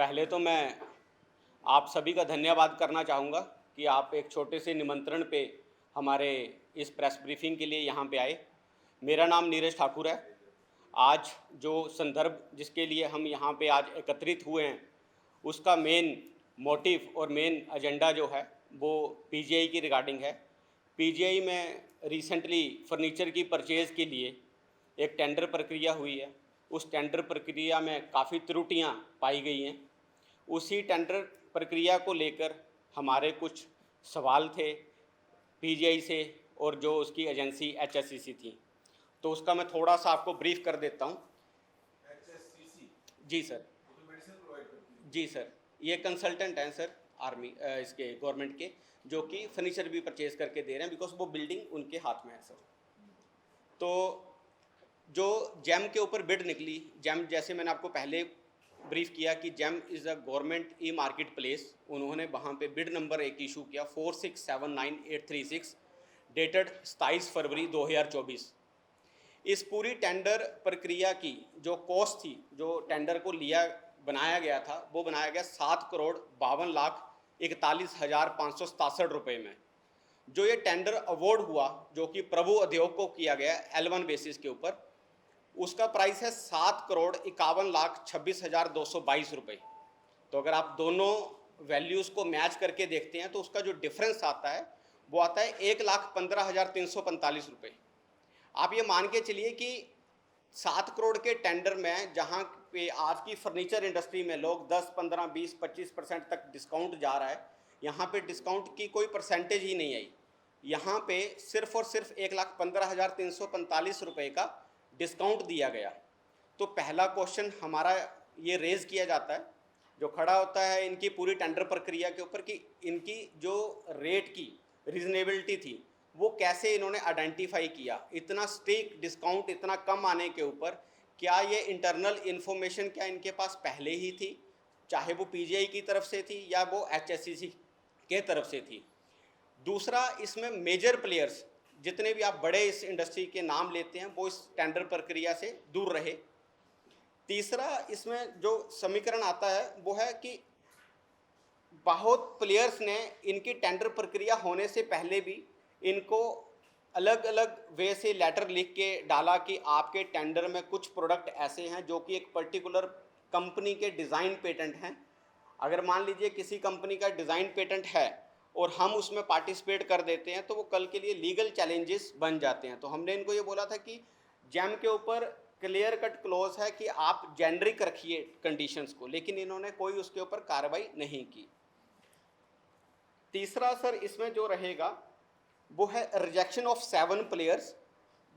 पहले तो मैं आप सभी का धन्यवाद करना चाहूँगा कि आप एक छोटे से निमंत्रण पे हमारे इस प्रेस ब्रीफिंग के लिए यहाँ पे आए। मेरा नाम नीरज ठाकुर है। आज जो संदर्भ जिसके लिए हम यहाँ पे आज एकत्रित हुए हैं, उसका मेन मोटिव और मेन एजेंडा जो है वो पीजीआई की रिगार्डिंग है। पीजीआई में रिसेंटली फर्नीचर की परचेज़ के लिए एक टेंडर प्रक्रिया हुई है। उस टेंडर प्रक्रिया में काफ़ी त्रुटियां पाई गई हैं। उसी टेंडर प्रक्रिया को लेकर हमारे कुछ सवाल थे पीजीआई से और जो उसकी एजेंसी एचएससीसी थी, तो उसका मैं थोड़ा सा आपको ब्रीफ कर देता हूँ। एचएससीसी जी सर। तो मेडिसिन प्रोवाइड करती है। जी सर, ये कंसल्टेंट हैं सर आर्मी इसके गवर्नमेंट के, जो कि फर्नीचर भी परचेज करके दे रहे हैं बिकॉज वो बिल्डिंग उनके हाथ में है सर। तो जो जैम के ऊपर बिड निकली, जैम जैसे मैंने आपको पहले ब्रीफ किया कि jam is a government e market place. उन्होंने वहाँ पे बिड नंबर 1 इशू किया 4679836 डेटेड 27 फरवरी 2024। इस पूरी टेंडर प्रक्रिया की जो कॉस्ट थी, जो टेंडर को लिया बनाया गया था, वो बनाया गया 7,52,41,567 रुपये में। जो ये टेंडर अवार्ड हुआ, जो कि प्रभु उद्योग को किया गया L1 बेसिस के ऊपर, उसका प्राइस है 7,51,26,222 रुपये। तो अगर आप दोनों वैल्यूज़ को मैच करके देखते हैं तो उसका जो डिफरेंस आता है वो आता है 1,15,345 रुपये। आप ये मान के चलिए कि 7 करोड़ के टेंडर में जहाँ पे आज की फर्नीचर इंडस्ट्री में लोग 10, 15, 20, 25% तक डिस्काउंट जा रहा है, यहाँ पे डिस्काउंट की कोई परसेंटेज ही नहीं आई। यहाँ पे सिर्फ और सिर्फ 1,15,345 रुपये का डिस्काउंट दिया गया। तो पहला क्वेश्चन हमारा ये रेज़ किया जाता है, जो खड़ा होता है इनकी पूरी टेंडर प्रक्रिया के ऊपर, कि इनकी जो रेट की रीजनेबिलिटी थी वो कैसे इन्होंने आइडेंटिफाई किया। इतना स्टीक डिस्काउंट इतना कम आने के ऊपर क्या ये इंटरनल इन्फॉर्मेशन क्या इनके पास पहले ही थी, चाहे वो पीजीआई की तरफ से थी या वो एचएससीसी के तरफ से थी। दूसरा, इसमें मेजर प्लेयर्स जितने भी आप बड़े इस इंडस्ट्री के नाम लेते हैं वो इस टेंडर प्रक्रिया से दूर रहे। तीसरा, इसमें जो समीकरण आता है वो है कि बहुत प्लेयर्स ने इनकी टेंडर प्रक्रिया होने से पहले भी इनको अलग अलग वे से लेटर लिख के डाला कि आपके टेंडर में कुछ प्रोडक्ट ऐसे हैं जो कि एक पर्टिकुलर कंपनी के डिज़ाइन पेटेंट हैं। अगर मान लीजिए किसी कंपनी का डिज़ाइन पेटेंट है और हम उसमें पार्टिसिपेट कर देते हैं तो वो कल के लिए लीगल चैलेंजेस बन जाते हैं। तो हमने इनको ये बोला था कि जैम के ऊपर क्लियर कट क्लोज है कि आप जेनरिक रखिए कंडीशंस को, लेकिन इन्होंने कोई उसके ऊपर कार्रवाई नहीं की। तीसरा सर इसमें जो रहेगा वो है रिजेक्शन ऑफ 7 प्लेयर्स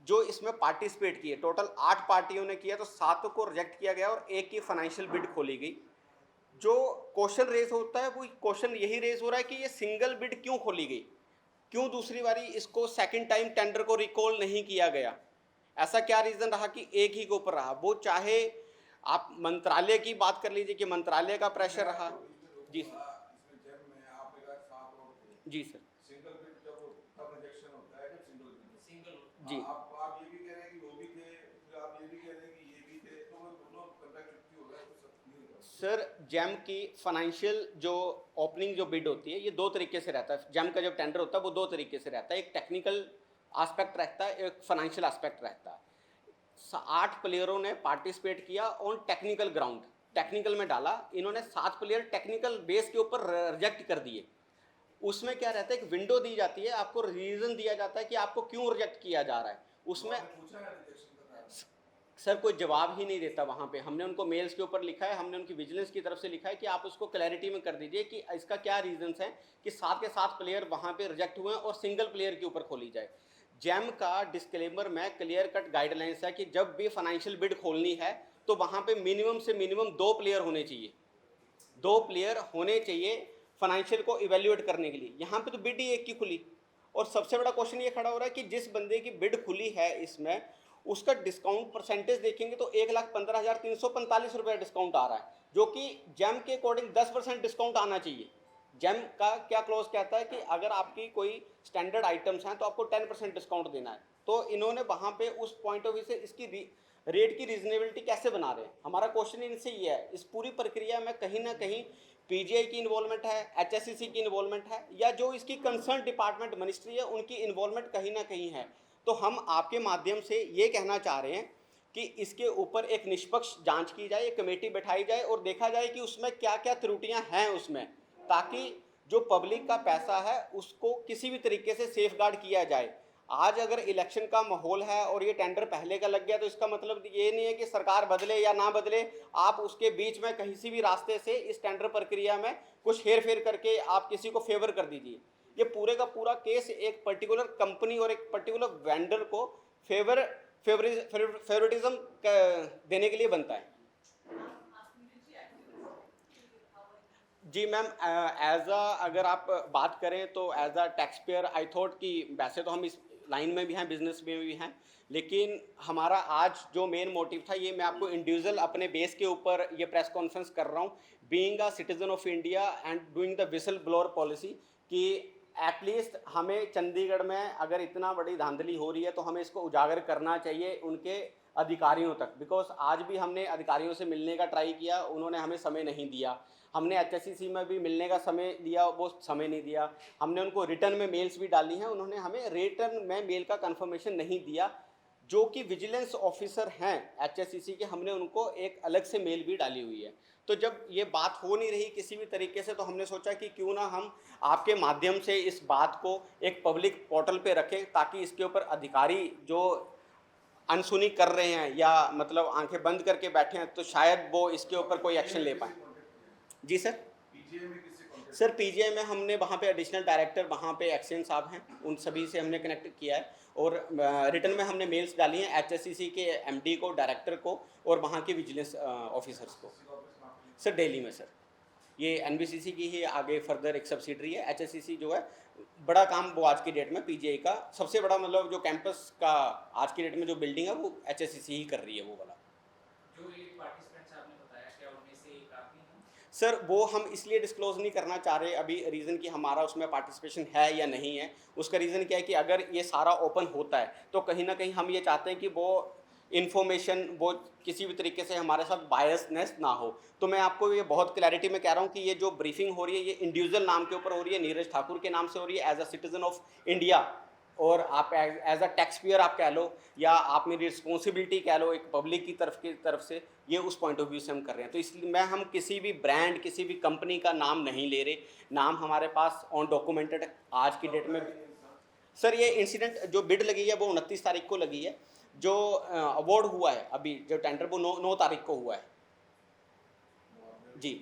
जो इसमें पार्टिसिपेट किए। टोटल 8 पार्टियों ने किया तो 7 को रिजेक्ट किया गया और एक की फाइनेंशियल बिड खोली गई। जो क्वेश्चन रेज होता है वो क्वेश्चन यही रेज हो रहा है कि ये सिंगल बिड क्यों खोली गई, क्यों दूसरी बारी इसको सेकंड टाइम टेंडर को रिकॉल नहीं किया गया। ऐसा क्या रीज़न रहा कि एक ही के ऊपर रहा। वो चाहे आप मंत्रालय की बात कर लीजिए कि मंत्रालय का प्रेशर रहा। जी सर। इसमें जब में आप एक 7 और थे। जी सर। सिंगल बिड जब तब रिजेक्शन होता है जब सिंगल बिड सिंगल। जी आप ये भी कह रहे हैं कि वो भी थे, फिर आप ये भी कह रहे हैं कि ये भी थे, तो वो दोनों कॉन्ट्रैक्ट हो गया तो सब क्लियर कर। सर, जैम की फाइनेंशियल जो ओपनिंग जो बिड होती है ये 2 तरीके से रहता है। जैम का जब टेंडर होता है वो 2 तरीके से रहता है, एक टेक्निकल एस्पेक्ट रहता है, एक फाइनेंशियल एस्पेक्ट रहता है। 8 प्लेयरों ने पार्टिसिपेट किया ऑन टेक्निकल ग्राउंड, टेक्निकल में डाला। इन्होंने 7 प्लेयर टेक्निकल बेस के ऊपर रिजेक्ट कर दिए। उसमें क्या रहता है, एक विंडो दी जाती है, आपको रीज़न दिया जाता है कि आपको क्यों रिजेक्ट किया जा रहा है। उसमें पूछा है रिजेक्शन का कारण। सर कोई जवाब ही नहीं देता वहाँ पे। हमने उनको मेल्स के ऊपर लिखा है, हमने उनकी विजिलेंस की तरफ से लिखा है कि आप उसको क्लैरिटी में कर दीजिए कि इसका क्या रीजंस हैं कि 7 के 7 प्लेयर वहाँ पे रिजेक्ट हुए हैं और सिंगल प्लेयर के ऊपर खोली जाए। जैम का डिस्क्लेमर में क्लियर कट गाइडलाइंस है कि जब भी फाइनेंशियल बिड खोलनी है तो वहाँ पे मिनिमम से मिनिमम 2 प्लेयर होने चाहिए, 2 प्लेयर होने चाहिए फाइनेंशियल को इवेल्युएट करने के लिए। यहाँ पे तो बिड ही एक की खुली और सबसे बड़ा क्वेश्चन ये खड़ा हो रहा है कि जिस बंदे की बिड खुली है इसमें उसका डिस्काउंट परसेंटेज देखेंगे तो 1,15,345 रुपये डिस्काउंट आ रहा है, जो कि जैम के अकॉर्डिंग 10% डिस्काउंट आना चाहिए। जैम का क्या क्लोज कहता है कि अगर आपकी कोई स्टैंडर्ड आइटम्स हैं तो आपको 10% डिस्काउंट देना है। तो इन्होंने वहाँ पे उस पॉइंट ऑफ व्यू से इसकी रेट की रीजनेबिलिटी कैसे बना रहे हैं? हमारा क्वेश्चन इनसे ये है। इस पूरी प्रक्रिया में कहीं ना कहीं पीजीआई की इन्वॉल्वमेंट है, एचएससीसी की इन्वॉल्वमेंट है, या जो इसकी कंसर्न डिपार्टमेंट मिनिस्ट्री है उनकी इन्वॉल्वमेंट कहीं ना कहीं है। तो हम आपके माध्यम से ये कहना चाह रहे हैं कि इसके ऊपर एक निष्पक्ष जांच की जाए, एक कमेटी बैठाई जाए और देखा जाए कि उसमें क्या क्या त्रुटियां हैं उसमें, ताकि जो पब्लिक का पैसा है उसको किसी भी तरीके से सेफगार्ड किया जाए। आज अगर इलेक्शन का माहौल है और ये टेंडर पहले का लग गया तो इसका मतलब ये नहीं है कि सरकार बदले या ना बदले, आप उसके बीच में कहीं से भी रास्ते से इस टेंडर प्रक्रिया में कुछ हेर फेर करके आप किसी को फेवर कर दीजिए। ये पूरे का पूरा केस एक पर्टिकुलर कंपनी और एक पर्टिकुलर वेंडर को फेवरेटिज्म देने के लिए बनता है। जी मैम, एज अ अगर आप बात करें तो as a taxpayer I thought कि वैसे तो हम इस लाइन में भी हैं, बिजनेस में भी हैं, लेकिन हमारा आज जो मेन मोटिव था, ये मैं आपको इंडिविजुअल अपने बेस के ऊपर ये प्रेस कॉन्फ्रेंस कर रहा हूँ, being a citizen of India and doing the whistle blower policy, कि एटलीस्ट हमें चंडीगढ़ में अगर इतना बड़ी धांधली हो रही है तो हमें इसको उजागर करना चाहिए उनके अधिकारियों तक। बिकॉज आज भी हमने अधिकारियों से मिलने का ट्राई किया, उन्होंने हमें समय नहीं दिया। हमने एचएससीसी में भी मिलने का समय दिया, वो समय नहीं दिया। हमने उनको रिटर्न में मेल्स भी डाली हैं, उन्होंने हमें रिटर्न में मेल का कंफर्मेशन नहीं दिया। जो कि विजिलेंस ऑफिसर हैं एचएससीसी के, हमने उनको एक अलग से मेल भी डाली हुई है। तो जब ये बात हो नहीं रही किसी भी तरीके से, तो हमने सोचा कि क्यों ना हम आपके माध्यम से इस बात को एक पब्लिक पोर्टल पे रखें, ताकि इसके ऊपर अधिकारी जो अनसुनी कर रहे हैं या मतलब आंखें बंद करके बैठे हैं, तो शायद वो इसके ऊपर कोई एक्शन ले पाए। जी सर। पीजीआई में किससे कांटेक्ट? सर पीजीआई में हमने वहाँ पे एडिशनल डायरेक्टर वहाँ पे एक्सेन साहब हैं, उन सभी से हमने कनेक्ट किया है, और रिटर्न में हमने मेल्स डाली हैं एचएससीसी के एमडी को, डायरेक्टर को, और वहाँ के विजिलेंस ऑफिसर्स को। सर दिल्ली में सर, ये एनबीसीसी की ही आगे फर्दर एक सब्सिडरी है। एचएससीसी जो है बड़ा काम वो आज की डेट में पीजीआई का सबसे बड़ा मतलब जो कैंपस का आज की डेट में जो बिल्डिंग है वो एचएससीसी ही कर रही है वो वाला। जो एक पार्टिसिपेंट्स आपने बताया, क्या उनमें से एक आप ही हैं? सर वो हम इसलिए डिस्क्लोज नहीं करना चाह रहे अभी, रीज़न कि हमारा उसमें पार्टिसिपेशन है या नहीं है। उसका रीज़न क्या है कि अगर ये सारा ओपन होता है तो कहीं ना कहीं हम ये चाहते हैं कि वो इन्फॉर्मेशन वो किसी भी तरीके से हमारे साथ बायसनेस ना हो। तो मैं आपको ये बहुत क्लैरिटी में कह रहा हूँ कि ये जो ब्रीफिंग हो रही है ये इंडिविजुअल नाम के ऊपर हो रही है, नीरज ठाकुर के नाम से हो रही है, as a citizen of India, और आप एज अ टैक्स पेयर आप कह लो, या आप मेरी रिस्पॉन्सिबिलिटी कह लो एक पब्लिक की तरफ से, ये उस पॉइंट ऑफ व्यू से हम कर रहे हैं। तो इसलिए मैं हम किसी भी ब्रांड किसी भी कंपनी का नाम नहीं ले रहे, नाम हमारे पास ऑन डॉक्यूमेंटेड आज की डेट में। सर ये इंसिडेंट जो बिड लगी है वो 29 तारीख को लगी है, जो अवार्ड हुआ है अभी जो टेंडर वो 9 तारीख को हुआ है जी।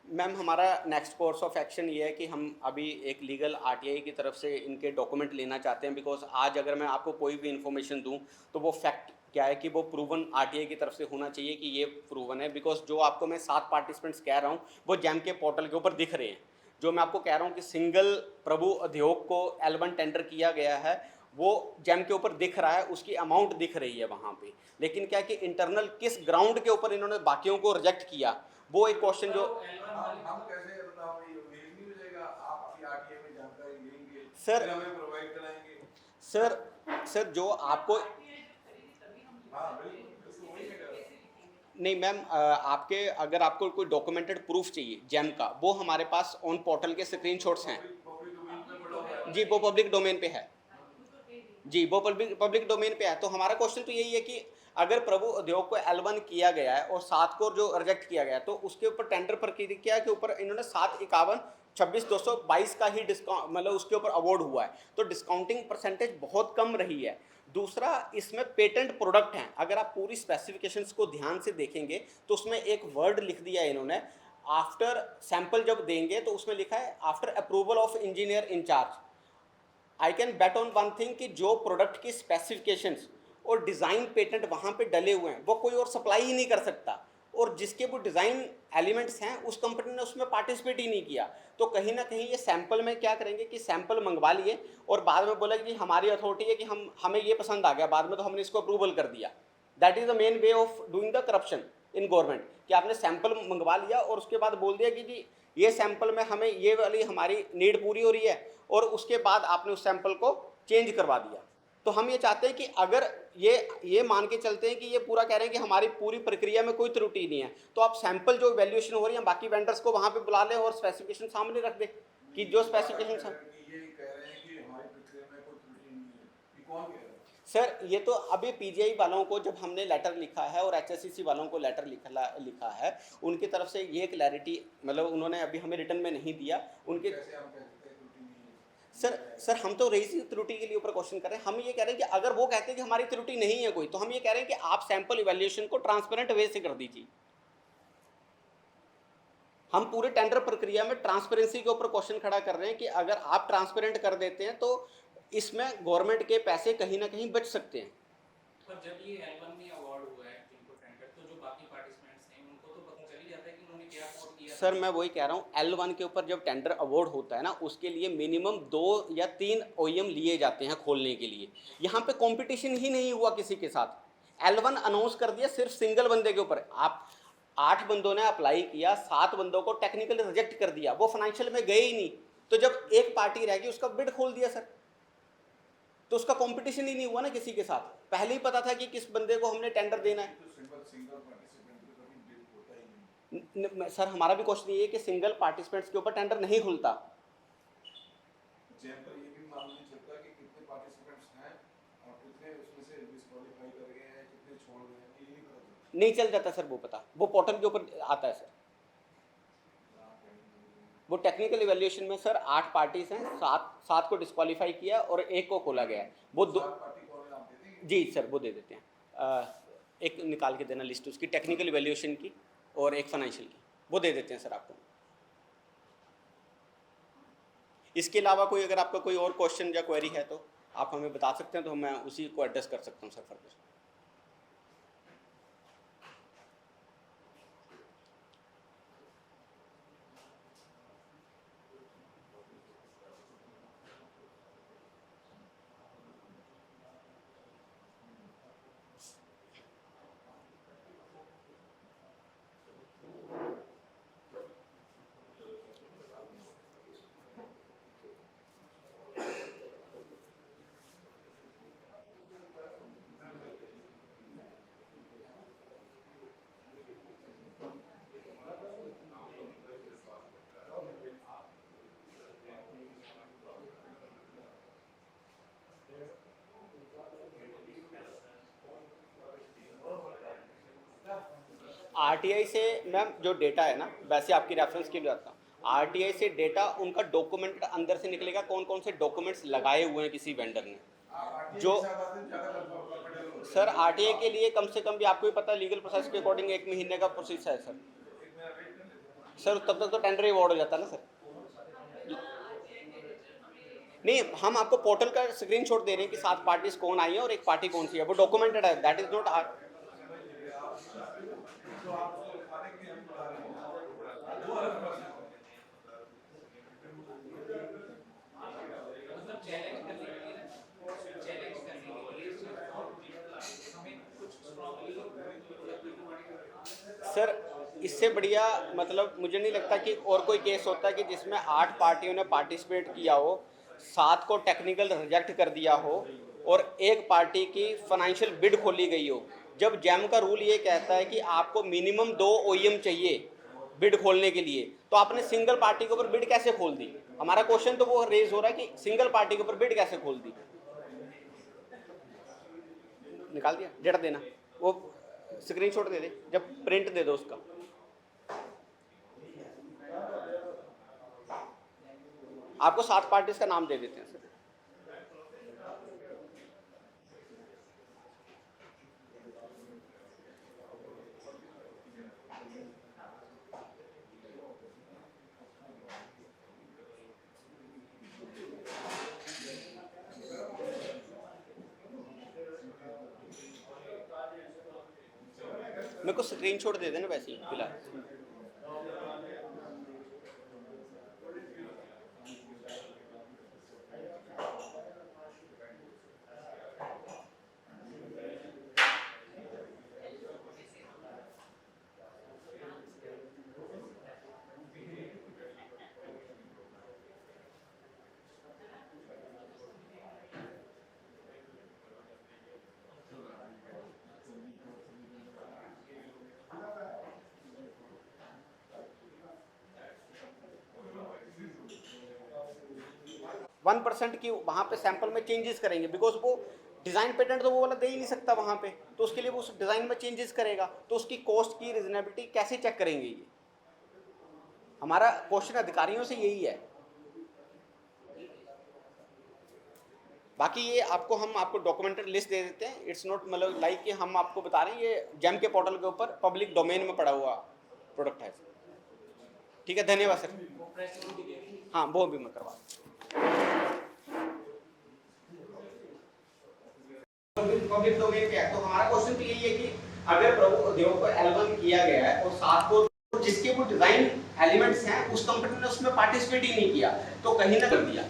मैम हमारा नेक्स्ट कोर्स ऑफ एक्शन ये है कि हम अभी एक लीगल आरटीआई की तरफ से इनके डॉक्यूमेंट लेना चाहते हैं। बिकॉज आज अगर मैं आपको कोई भी इन्फॉर्मेशन दूं तो वो फैक्ट क्या है कि वो प्रूवन आरटीआई की तरफ से होना चाहिए कि ये प्रूवन है। बिकॉज जो आपको मैं 7 पार्टिसिपेंट्स कह रहा हूँ वो जैम के पोर्टल के ऊपर दिख रहे हैं। जो मैं आपको कह रहा हूँ कि सिंगल प्रभु उद्योग को L1 टेंडर किया गया है वो जैम के ऊपर दिख रहा है, उसकी अमाउंट दिख रही है वहाँ पे। लेकिन क्या है कि इंटरनल किस ग्राउंड के ऊपर इन्होंने बाकियों को रिजेक्ट किया, वो एक क्वेश्चन जो हम कैसे मतलब ये मेल नहीं हो जाएगा, आपकी आरटीआई में जानकारी लेंगे, सर फिर हमें प्रोवाइड कराएंगे। सर जो आपको हाँ बिल्कुल वही है कर। नहीं मैम, आपके अगर आपको कोई डॉक्यूमेंटेड प्रूफ चाहिए जैम का, वो हमारे पास ऑन पोर्टल के स्क्रीनशॉट्स हैं पब्लिक डोमेन पे पड़ा हुआ है। जी, वो पब्लिक डोमेन पे है जी, वो पब्लिक डोमेन पे है। तो हमारा क्वेश्चन तो यही है कि अगर प्रभु उद्योग को L1 किया गया है और 7 को जो रिजेक्ट किया गया है, तो उसके ऊपर टेंडर प्रक्रिया के ऊपर इन्होंने 751 26,222 का ही डिस्काउंट मतलब उसके ऊपर अवार्ड हुआ है। तो डिस्काउंटिंग परसेंटेज बहुत कम रही है। दूसरा, इसमें पेटेंट प्रोडक्ट हैं, अगर आप पूरी स्पेसिफिकेशंस को ध्यान से देखेंगे तो उसमें एक वर्ड लिख दिया है इन्होंने, आफ्टर सैंपल जब देंगे तो उसमें लिखा है after approval of engineer incharge. I can bet on one thing कि जो प्रोडक्ट की स्पेसिफिकेशंस और डिज़ाइन पेटेंट वहाँ पे डले हुए हैं वो कोई और सप्लाई ही नहीं कर सकता, और जिसके वो डिज़ाइन एलिमेंट्स हैं उस कंपनी ने उसमें पार्टिसिपेट ही नहीं किया। तो कहीं ना कहीं ये सैंपल में क्या करेंगे कि सैंपल मंगवा लिए और बाद में बोला कि हमारी अथॉरिटी है कि हमें ये पसंद आ गया, बाद में तो हमने इसको अप्रूवल कर दिया। That is the main way of doing the corruption in government, कि आपने सैंपल मंगवा लिया और उसके बाद बोल दिया कि जी ये सैंपल में हमें ये वाली हमारी नीड पूरी हो रही है और उसके बाद आपने उस सैंपल को चेंज करवा दिया। तो हम ये चाहते हैं कि अगर ये मान के चलते हैं कि ये पूरा कह रहे हैं कि हमारी पूरी प्रक्रिया में कोई त्रुटि नहीं है, तो आप सैंपल जो वैल्यूएशन हो रही है बाकी वेंडर्स को वहां पे बुला लें और स्पेसिफिकेशन सामने रख दें कि जो स्पेसिफिकेशन ये कह रहे हैं कि हमारी प्रक्रिया में कोई त्रुटि नहीं है, ये कौन कह रहा है? सर ये तो अभी पीजीआई वालों को जब हमने लेटर लिखा है और एचएससीसी वालों को लेटर लिखा है, उनकी तरफ से ये क्लैरिटी मतलब उन्होंने अभी हमें रिटर्न में नहीं दिया उनके। कैसे हम कह सकते हैं त्रुटि नहीं है? सर हम तो रही त्रुटि के लिए ऊपर क्वेश्चन कर रहे हैं। हम ये कह रहे हैं कि अगर वो कहते हैं कि हमारी त्रुटि नहीं है कोई, तो हम ये कह रहे हैं कि आप सैंपल इवैल्यूएशन को ट्रांसपेरेंट वे से कर दीजिए। हम पूरे टेंडर प्रक्रिया में ट्रांसपेरेंसी के ऊपर क्वेश्चन खड़ा कर रहे हैं कि अगर आप ट्रांसपेरेंट कर देते हैं तो इसमें गवर्नमेंट के पैसे कहीं ना कहीं बच सकते हैं। पर जब ये L1 में अवार्ड हुआ है जिनको टेंडर, तो जो बाकी पार्टिसिपेंट्स हैं उनको तो पता चल ही जाता है कि उन्होंने क्या अवार्ड किया। सर मैं वही कह रहा हूँ, L1 के ऊपर जब टेंडर अवार्ड होता है ना, उसके लिए मिनिमम 2 या 3 OEM लिए जाते हैं खोलने के लिए। यहाँ पे कंपटीशन ही नहीं हुआ किसी के साथ। L1 अनाउंस कर दिया सिर्फ सिंगल बंदे के ऊपर। आप 8 बंदों ने अप्लाई किया, 7 बंदों को टेक्निकली रिजेक्ट कर दिया, वो फाइनेंशियल में गए ही नहीं। तो जब एक पार्टी रह गई उसका बिड खोल दिया सर, तो उसका कंपटीशन ही नहीं हुआ ना किसी के साथ। पहले ही पता था कि किस बंदे को हमने टेंडर देना है। तो सिंगल पार्टिसिपेंट को कभी बिल होता ही नहीं। सर हमारा भी क्वेश्चन ये है कि सिंगल पार्टिसिपेंट्स के ऊपर टेंडर नहीं खुलता। जैम पर ये भी मालूम नहीं चलता कि कितने पार्टिसिपेंट्स हैं और कितने उसमें से डिस्क्वालीफाई कर गए हैं, कितने छोड़ गए हैं, ये नहीं पता चलता। नहीं चल जाता सर, वो पता वो पोर्टल के ऊपर आता है सर। वो टेक्निकल इवैल्यूएशन में सर 8 पार्टीज हैं, 7 को डिस्क्वालीफाई किया और 1 को खोला गया है। वो दो पार्टी कौन है आप दे देंगे? जी सर वो दे देते हैं। एक निकाल के देना लिस्ट उसकी, टेक्निकल इवैल्यूएशन की और एक फाइनेंशियल की, वो दे देते हैं सर आपको। इसके अलावा कोई अगर आपका कोई और क्वेश्चन या क्वेरी है तो आप हमें बता सकते हैं, तो मैं उसी को एड्रेस कर सकता हूँ सर फर्दर। आरटीआई से मैम जो डेटा है ना, वैसे आपकी रेफरेंस के लिए आता हूँ, आरटीआई से डेटा उनका डॉक्यूमेंट अंदर से निकलेगा, कौन कौन से डॉक्यूमेंट्स लगाए हुए हैं किसी वेंडर ने। जो सर आरटीआई के लिए कम से कम भी आपको भी पता है लीगल प्रोसेस के अकॉर्डिंग 1 महीने का प्रोसेस है सर। सर तब तक तो टेंडर अवार्ड हो जाता है ना सर। नहीं, हम आपको पोर्टल का स्क्रीनशॉट दे रहे हैं कि 7 पार्टीज कौन आई है और एक पार्टी कौन सी है, वो डॉक्यूमेंटेड है। दैट इज नॉट मतलब चैलेंज करने के लिए हमें कुछ स्ट्रांगली सर इससे बढ़िया मतलब मुझे नहीं लगता कि और कोई केस होता है कि जिसमें 8 पार्टियों ने पार्टिसिपेट किया हो, 7 को टेक्निकल रिजेक्ट कर दिया हो और एक पार्टी की फाइनेंशियल बिड खोली गई हो। जब जैम का रूल ये कहता है कि आपको मिनिमम 2 OEM चाहिए बिड खोलने के लिए, तो आपने सिंगल पार्टी के ऊपर बिड कैसे खोल दी? हमारा क्वेश्चन तो वो रेज हो रहा है कि सिंगल पार्टी के ऊपर बिड कैसे खोल दी। निकाल दिया, डेटा देना, वो स्क्रीनशॉट दे दे, जब प्रिंट दे दो उसका। आपको 7 पार्टीज का नाम दे देते हैं सर। मेरे को स्क्रीनशॉट दे देना वैसे ही फिलहाल। 1% की वहाँ पे सैंपल में चेंजेस करेंगे, बिकॉज वो डिज़ाइन पेटेंट तो वो वाला दे ही नहीं सकता वहाँ पे, तो उसके लिए वो उस डिज़ाइन में चेंजेस करेगा, तो उसकी कॉस्ट की रिजनेबिलिटी कैसे चेक करेंगे ये? हमारा क्वेश्चन अधिकारियों से यही है। बाकी ये आपको डॉक्यूमेंट्री लिस्ट दे देते हैं, इट्स नॉट मतलब लाइक कि हम आपको बता रहे हैं, ये जेम के पोर्टल के ऊपर पब्लिक डोमेन में पड़ा हुआ प्रोडक्ट है। ठीक है, धन्यवाद सर। वो प्रेस नोट भी दे देंगे। हाँ, वो भी मैं करवा पब्लिक डोमेन पे है, तो हमारा क्वेश्चन तो यही है कि अगर प्रभु देव को L1 किया गया है और साथ को जिसके वो डिजाइन एलिमेंट्स हैं उस कंपनी ने उसमें पार्टिसिपेट ही नहीं किया, तो कहीं ना कर दिया।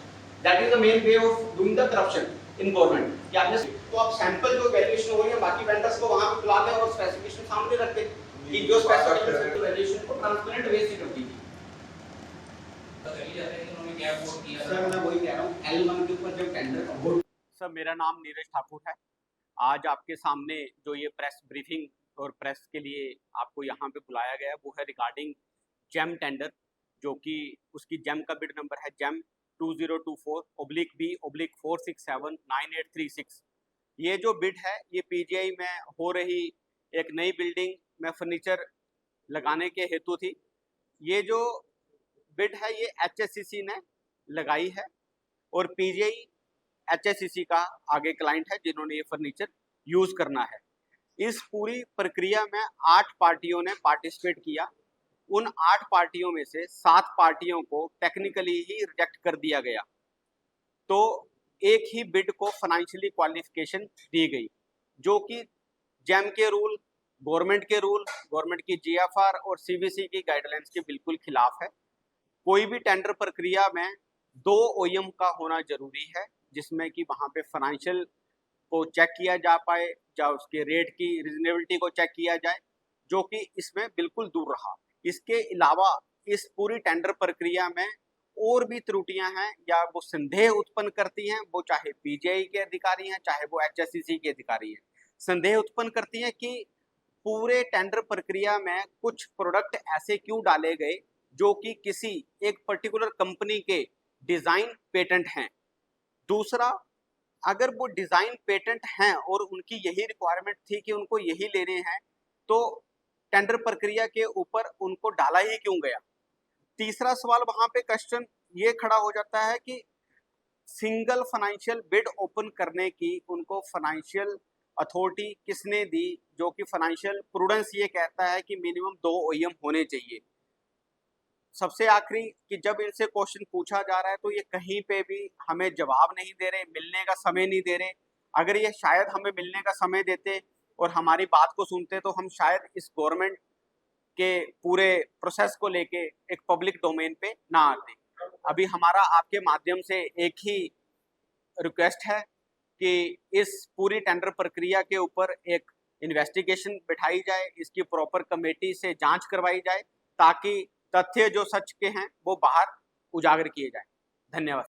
That is the main way of doing the corruption in government कि आपने तो आप सैंपल जो वैल्यूएशन हो रही है बाकी वेंडर्स को वहां पे बुला दें और स्पेसिफिकेशन सामने रख दें कि जो स्पेसिफिकेशन वैल्यूएशन को ट्रांसपेरेंट वे से कर दीजिए। पता चल ही जाता है कि उन्होंने क्या वोट किया। सर मैं वही कह रहा हूं, L1 के ऊपर जब टेंडर का वोट। सर मेरा नाम नीरज ठाकुर है। आज आपके सामने जो ये प्रेस ब्रीफिंग और प्रेस के लिए आपको यहाँ पे बुलाया गया है वो है रिगार्डिंग जेम टेंडर, जो कि उसकी जेम का बिड नंबर है जेम 2024/B/4679836। ये जो बिड है ये पीजीआई में हो रही एक नई बिल्डिंग में फर्नीचर लगाने के हेतु थी। ये जो बिड है ये HSCC ने लगाई है और पीजीआई HSCC का आगे क्लाइंट है जिन्होंने ये फर्नीचर यूज करना है। इस पूरी प्रक्रिया में 8 पार्टियों ने पार्टिसिपेट किया। उन 8 पार्टियों में से 7 पार्टियों को टेक्निकली ही रिजेक्ट कर दिया गया, तो एक ही बिड को फाइनेंशियली क्वालिफिकेशन दी गई, जो कि जेम के रूल, गवर्नमेंट के रूल, गवर्नमेंट की GFR और CBC की गाइडलाइंस के बिल्कुल खिलाफ है। कोई भी टेंडर प्रक्रिया में 2 OEM का होना जरूरी है, जिसमें कि वहाँ पे फाइनेंशियल को चेक किया जा पाए या उसके रेट की रीजनेबिलिटी को चेक किया जाए, जो कि इसमें बिल्कुल दूर रहा। इसके अलावा इस पूरी टेंडर प्रक्रिया में और भी त्रुटियां हैं या वो संदेह उत्पन्न करती हैं, वो चाहे पीजीआई के अधिकारी हैं चाहे वो HSCC के अधिकारी हैं, संदेह उत्पन्न करती हैं कि पूरे टेंडर प्रक्रिया में कुछ प्रोडक्ट ऐसे क्यों डाले गए जो कि किसी एक पर्टिकुलर कंपनी के डिजाइन पेटेंट हैं। दूसरा, अगर वो डिजाइन पेटेंट हैं और उनकी यही रिक्वायरमेंट थी कि उनको यही लेने हैं, तो टेंडर प्रक्रिया के ऊपर उनको डाला ही क्यों गया। तीसरा सवाल वहां पे क्वेश्चन ये खड़ा हो जाता है कि सिंगल फाइनेंशियल बिड ओपन करने की उनको फाइनेंशियल अथॉरिटी किसने दी, जो कि फाइनेंशियल प्रूडेंस ये कहता है कि मिनिमम 2 OEM होने चाहिए। सबसे आखिरी कि जब इनसे क्वेश्चन पूछा जा रहा है तो ये कहीं पे भी हमें जवाब नहीं दे रहे, मिलने का समय नहीं दे रहे। अगर ये शायद हमें मिलने का समय देते और हमारी बात को सुनते तो हम शायद इस गवर्नमेंट के पूरे प्रोसेस को लेके एक पब्लिक डोमेन पे ना आते। अभी हमारा आपके माध्यम से एक ही रिक्वेस्ट है कि इस पूरी टेंडर प्रक्रिया के ऊपर एक इन्वेस्टिगेशन बिठाई जाए, इसकी प्रॉपर कमेटी से जांच करवाई जाए ताकि तथ्य जो सच के हैं वो बाहर उजागर किए जाए। धन्यवाद।